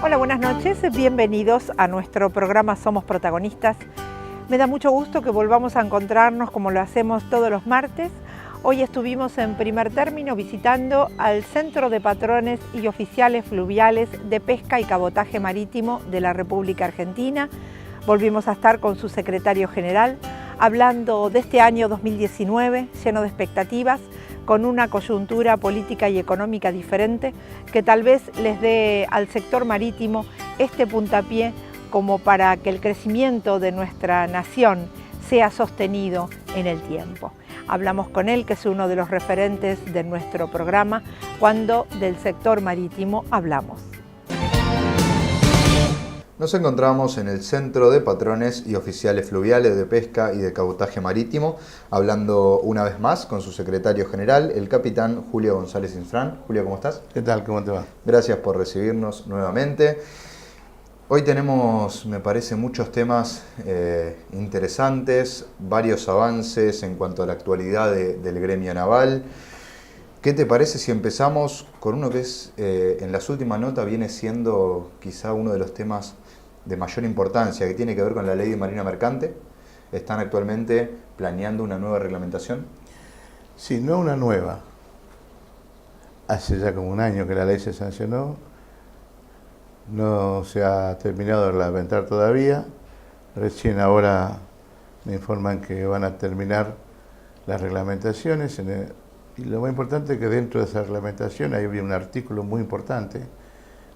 Hola, buenas noches, bienvenidos a nuestro programa Somos Protagonistas. Me da mucho gusto que volvamos a encontrarnos como lo hacemos todos los martes. Hoy estuvimos en primer término visitando al Centro de Patrones y Oficiales Fluviales de Pesca y Cabotaje Marítimo de la República Argentina. Volvimos a estar con su secretario general, hablando de este año 2019, lleno de expectativas, con una coyuntura política y económica diferente, que tal vez les dé al sector marítimo este puntapié como para que el crecimiento de nuestra nación sea sostenido en el tiempo. Hablamos con él, que es uno de los referentes de nuestro programa, cuando del sector marítimo hablamos. Nos encontramos en el Centro de Patrones y Oficiales Fluviales de Pesca y de Cabotaje Marítimo, hablando una vez más con su secretario general, el capitán Julio González Infran. Julio, ¿cómo estás? ¿Qué tal? ¿Cómo te va? Gracias por recibirnos nuevamente. Hoy tenemos, me parece, muchos temas interesantes, varios avances en cuanto a la actualidad del gremio naval. ¿Qué te parece si empezamos con uno que es, en las últimas notas, viene siendo quizá uno de los temas de mayor importancia, que tiene que ver con la ley de marina mercante? ¿Están actualmente planeando una nueva reglamentación? Sí, no una nueva. Hace ya como un año que la ley se sancionó, no se ha terminado de reglamentar todavía. Recién ahora me informan que van a terminar las reglamentaciones. Y lo más importante es que dentro de esa reglamentación hay un artículo muy importante,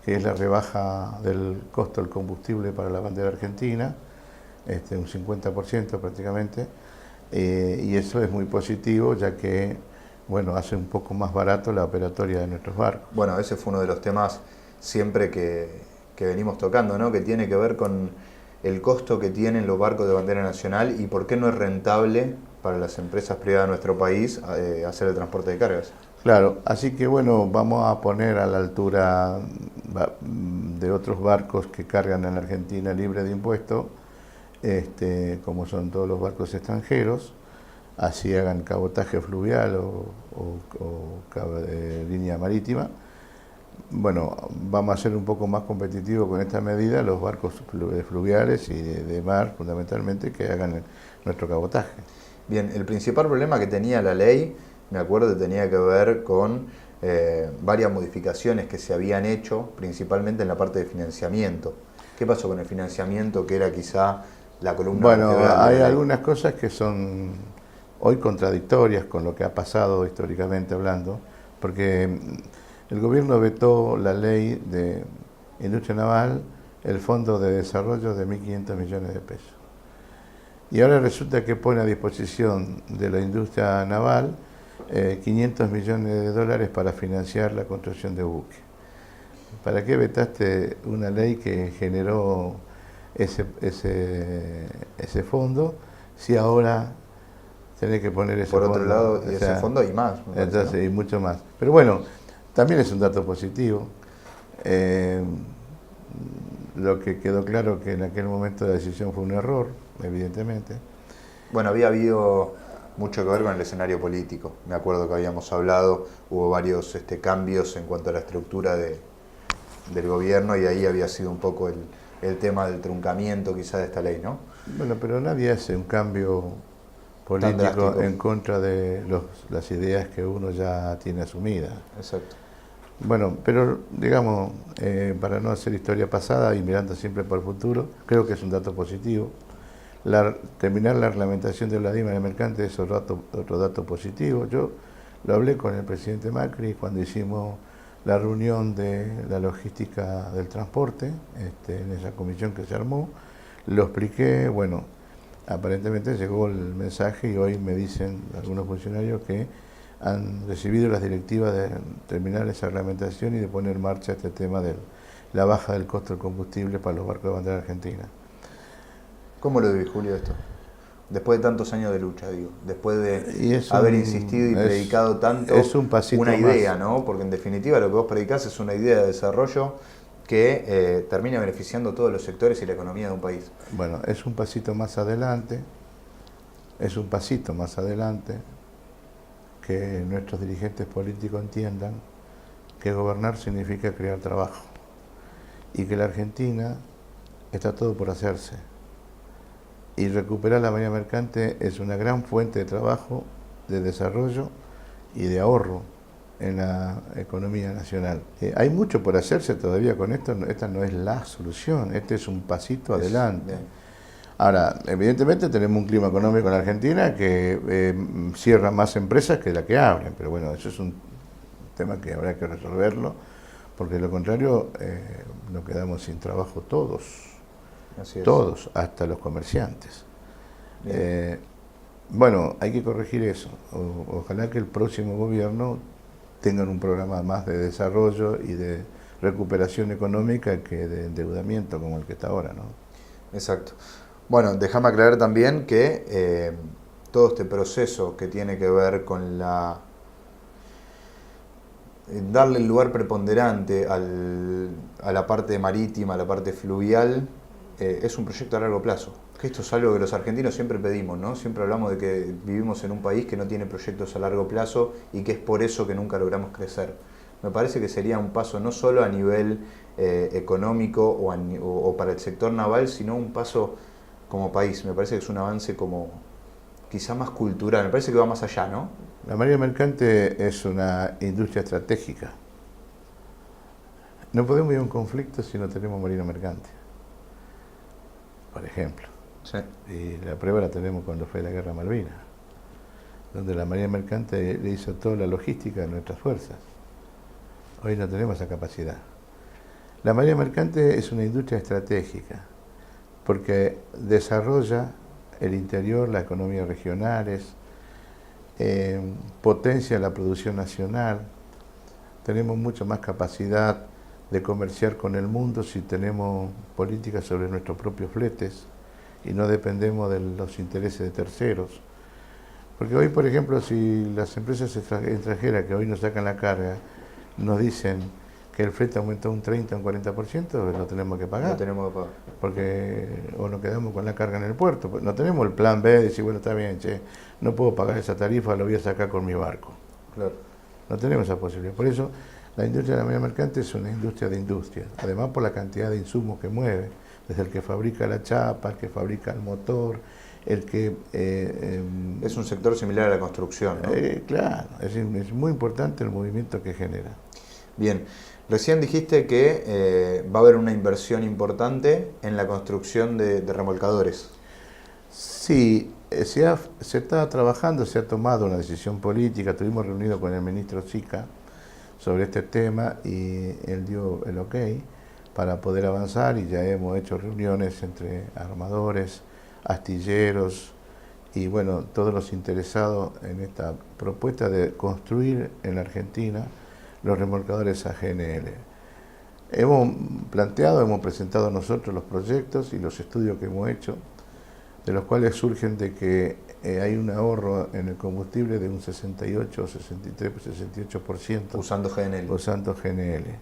que es la rebaja del costo del combustible para la bandera argentina, un 50% prácticamente, y eso es muy positivo, ya que bueno, hace un poco más barato la operatoria de nuestros barcos. Bueno, ese fue uno de los temas siempre que venimos tocando, ¿no? Que tiene que ver con el costo que tienen los barcos de bandera nacional y por qué no es rentable para las empresas privadas de nuestro país hacer el transporte de cargas. Claro, así que bueno, vamos a poner a la altura de otros barcos que cargan en la Argentina libre de impuestos, como son todos los barcos extranjeros, así hagan cabotaje fluvial o línea marítima. Bueno, vamos a ser un poco más competitivos con esta medida los barcos fluviales y de mar, fundamentalmente, que hagan nuestro cabotaje. Bien, el principal problema que tenía la ley, me acuerdo, tenía que ver con varias modificaciones que se habían hecho, principalmente en la parte de financiamiento. ¿Qué pasó con el financiamiento, que era quizá la columna vertebral de la ley? Bueno, hay algunas cosas que son hoy contradictorias con lo que ha pasado históricamente hablando, porque el gobierno vetó la ley de industria naval, el Fondo de Desarrollo de 1.500 millones de pesos. Y ahora resulta que pone a disposición de la industria naval 500 millones de dólares para financiar la construcción de buques. ¿Para qué vetaste una ley que generó ese fondo si ahora tenés que poner ese fondo? Por otro lado, y ese fondo y más. Entonces, ¿no? Y mucho más. Pero bueno, también es un dato positivo. Lo que quedó claro que en aquel momento la decisión fue un error, evidentemente. Bueno, había habido mucho que ver con el escenario político. Me acuerdo que habíamos hablado, hubo varios cambios en cuanto a la estructura del gobierno y ahí había sido un poco el tema del truncamiento quizá de esta ley, ¿no? Bueno, pero nadie hace un cambio político en contra de las ideas que uno ya tiene asumidas. Exacto. Bueno, pero digamos, para no hacer historia pasada y mirando siempre para el futuro, creo que es un dato positivo. Terminar la reglamentación de la DIMA mercante es otro dato positivo. Yo lo hablé con el presidente Macri cuando hicimos la reunión de la logística del transporte, en esa comisión que se armó. Lo expliqué, bueno, aparentemente llegó el mensaje y hoy me dicen algunos funcionarios que han recibido las directivas de terminar esa reglamentación y de poner en marcha este tema de la baja del costo del combustible para los barcos de bandera argentina. ¿Cómo lo vive, Julio, esto? Después de tantos años de lucha, digo, después de haber insistido y predicado tanto, es un pasito una idea, más, ¿no? Porque en definitiva lo que vos predicás es una idea de desarrollo que termina beneficiando a todos los sectores y la economía de un país. Bueno, es un pasito más adelante, que nuestros dirigentes políticos entiendan que gobernar significa crear trabajo y que la Argentina está todo por hacerse. Y recuperar la marina mercante es una gran fuente de trabajo, de desarrollo y de ahorro en la economía nacional. Hay mucho por hacerse todavía con esto, esta no es la solución, este es un pasito adelante. Ahora, evidentemente tenemos un clima económico en Argentina que cierra más empresas que la que abren, pero bueno, eso es un tema que habrá que resolverlo, porque de lo contrario nos quedamos sin trabajo todos. Así es. Todos, hasta los comerciantes. Bueno, hay que corregir eso. Ojalá que el próximo gobierno tengan un programa más de desarrollo y de recuperación económica que de endeudamiento como el que está ahora, ¿no? Exacto. Bueno, déjame aclarar también que todo este proceso que tiene que ver con darle el lugar preponderante a la parte marítima, a la parte fluvial, es un proyecto a largo plazo. Que esto es algo que los argentinos siempre pedimos, ¿no? Siempre hablamos de que vivimos en un país que no tiene proyectos a largo plazo y que es por eso que nunca logramos crecer. Me parece que sería un paso no solo a nivel económico o para el sector naval, sino un paso como país. Me parece que es un avance como quizá más cultural. Me parece que va más allá, ¿no? La marina mercante es una industria estratégica. No podemos ir a un conflicto si no tenemos marina mercante, por ejemplo. Sí. Y la prueba la tenemos cuando fue la Guerra Malvinas, donde la marina mercante le hizo toda la logística a nuestras fuerzas. Hoy no tenemos esa capacidad. La marina mercante es una industria estratégica, porque desarrolla el interior, las economías regionales, potencia la producción nacional. Tenemos mucha más capacidad de comerciar con el mundo si tenemos políticas sobre nuestros propios fletes y no dependemos de los intereses de terceros. Porque hoy, por ejemplo, si las empresas extranjeras que hoy nos sacan la carga nos dicen que el flete aumentó un 30 o un 40%, lo tenemos que pagar. Lo tenemos que pagar. Porque o nos quedamos con la carga en el puerto. No tenemos el plan B de decir, bueno, está bien, che, no puedo pagar esa tarifa, lo voy a sacar con mi barco. Claro. No tenemos esa posibilidad. Por eso, la industria de la marina mercante es una industria de industrias. Además, por la cantidad de insumos que mueve, desde el que fabrica la chapa, el que fabrica el motor, el que... es un sector similar a la construcción, ¿no? Claro, es muy importante el movimiento que genera. Bien, recién dijiste que va a haber una inversión importante en la construcción de remolcadores. Sí, se está trabajando, se ha tomado una decisión política, estuvimos reunidos con el ministro Sica sobre este tema y él dio el ok para poder avanzar y ya hemos hecho reuniones entre armadores, astilleros y bueno, todos los interesados en esta propuesta de construir en la Argentina los remolcadores AGNL. Hemos planteado, hemos presentado nosotros los proyectos y los estudios que hemos hecho, de los cuales surgen de que hay un ahorro en el combustible de un 68, 63, 68%. Usando GNL. Usando GNL.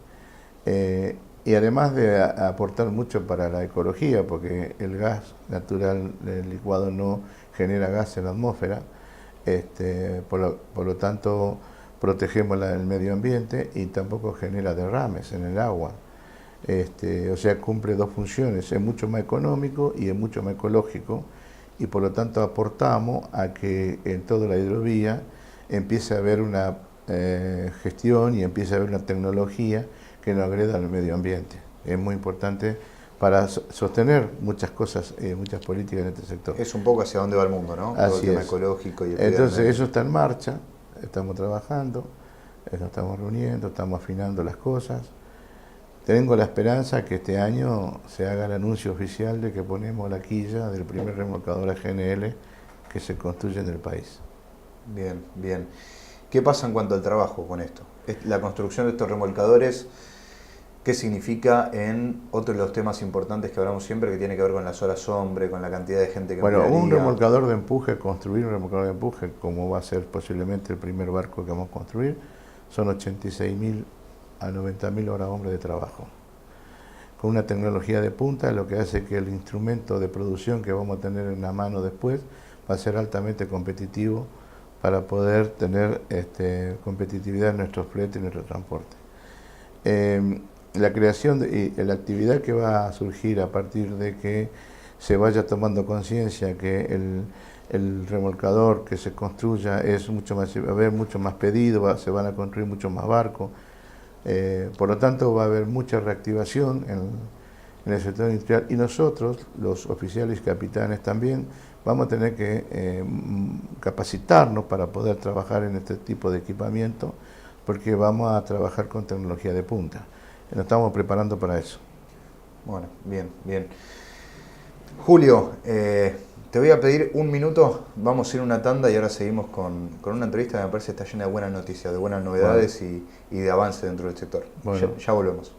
Y además de aportar mucho para la ecología, porque el gas natural licuado no genera gas en la atmósfera, por lo tanto protegemos el medio ambiente y tampoco genera derrames en el agua. O sea, cumple dos funciones, es mucho más económico y es mucho más ecológico y por lo tanto aportamos a que en toda la hidrovía empiece a haber una gestión y empiece a haber una tecnología que no agreda al medio ambiente. Es muy importante para sostener muchas cosas, muchas políticas en este sector. Es un poco hacia dónde va el mundo, ¿no? Así todo el tema es. ecológico y el Entonces eso está en marcha, estamos trabajando, nos estamos reuniendo, estamos afinando las cosas. Tengo la esperanza que este año se haga el anuncio oficial de que ponemos la quilla del primer remolcador AGNL que se construye en el país. Bien, bien. ¿Qué pasa en cuanto al trabajo con esto? La construcción de estos remolcadores, ¿qué significa en otro de los temas importantes que hablamos siempre, que tiene que ver con las horas hombre, con la cantidad de gente que Bueno, emplearía? un remolcador de empuje, construir un remolcador de empuje, como va a ser posiblemente el primer barco que vamos a construir, son 86.000 a 90.000 horas hombre de trabajo. Con una tecnología de punta, lo que hace que el instrumento de producción que vamos a tener en la mano después va a ser altamente competitivo para poder tener competitividad en nuestros fletes y nuestro transporte. la creación y la actividad que va a surgir a partir de que se vaya tomando conciencia que el remolcador que se construya es mucho más, va a haber mucho más pedido, se van a construir muchos más barcos, por lo tanto va a haber mucha reactivación en el sector industrial, y nosotros, los oficiales y capitanes también, vamos a tener que capacitarnos para poder trabajar en este tipo de equipamiento, porque vamos a trabajar con tecnología de punta. Nos estamos preparando para eso. Bueno, bien, bien. Julio, te voy a pedir un minuto, vamos a ir a una tanda y ahora seguimos con una entrevista que me parece está llena de buenas noticias, de buenas novedades y de avance dentro del sector. Bueno. Ya volvemos.